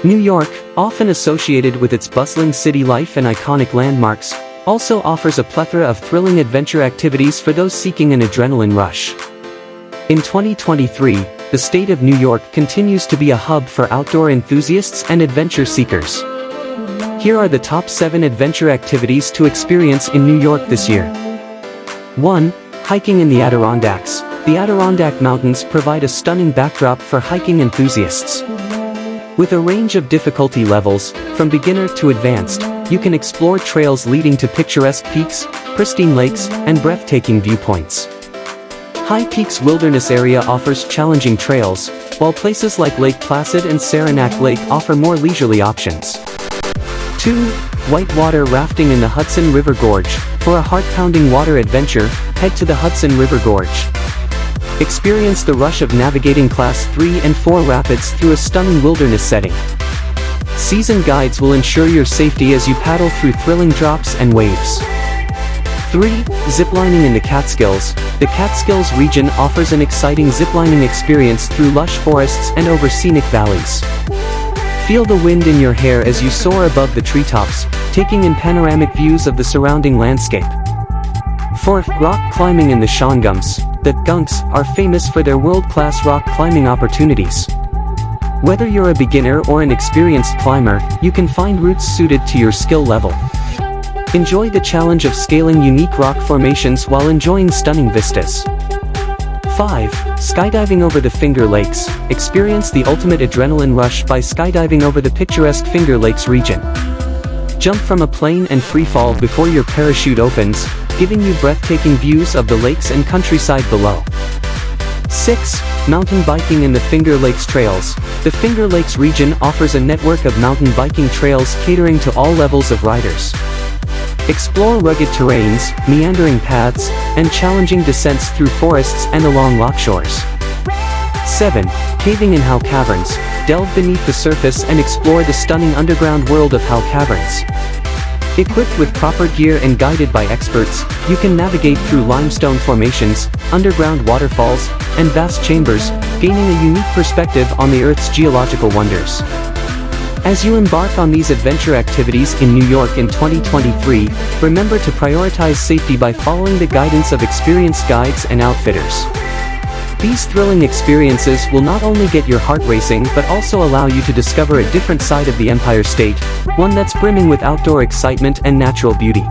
New York, often associated with its bustling city life and iconic landmarks, also offers a plethora of thrilling adventure activities for those seeking an adrenaline rush. In 2023, the state of New York continues to be a hub for outdoor enthusiasts and adventure seekers. Here are the top 7 adventure activities to experience in New York this year. 1. Hiking in the Adirondacks. The Adirondack Mountains provide a stunning backdrop for hiking enthusiasts. With a range of difficulty levels, from beginner to advanced, you can explore trails leading to picturesque peaks, pristine lakes, and breathtaking viewpoints. High Peaks Wilderness Area offers challenging trails, while places like Lake Placid and Saranac Lake offer more leisurely options. 2. Whitewater rafting in the Hudson River Gorge. For a heart-pounding water adventure, head to the Hudson River Gorge. Experience the rush of navigating Class 3 and 4 rapids through a stunning wilderness setting. Seasoned guides will ensure your safety as you paddle through thrilling drops and waves. 3. Ziplining in the Catskills. The Catskills region offers an exciting ziplining experience through lush forests and over scenic valleys. Feel the wind in your hair as you soar above the treetops, taking in panoramic views of the surrounding landscape. 4. Rock climbing in the Shawangums. The Gunks are famous for their world-class rock climbing opportunities. Whether you're a beginner or an experienced climber, you can find routes suited to your skill level. Enjoy the challenge of scaling unique rock formations while enjoying stunning vistas. 5. Skydiving over the Finger Lakes. Experience the ultimate adrenaline rush by skydiving over the picturesque Finger Lakes region. Jump from a plane and freefall before your parachute opens, giving you breathtaking views of the lakes and countryside below. 6. Mountain biking in the Finger Lakes Trails. The Finger Lakes region offers a network of mountain biking trails catering to all levels of riders. Explore rugged terrains, meandering paths, and challenging descents through forests and along loch shores. 7. Caving in Howe Caverns. Delve beneath the surface and explore the stunning underground world of Howe Caverns. Equipped with proper gear and guided by experts, you can navigate through limestone formations, underground waterfalls, and vast chambers, gaining a unique perspective on the Earth's geological wonders. As you embark on these adventure activities in New York in 2023, remember to prioritize safety by following the guidance of experienced guides and outfitters. These thrilling experiences will not only get your heart racing but also allow you to discover a different side of the Empire State, one that's brimming with outdoor excitement and natural beauty.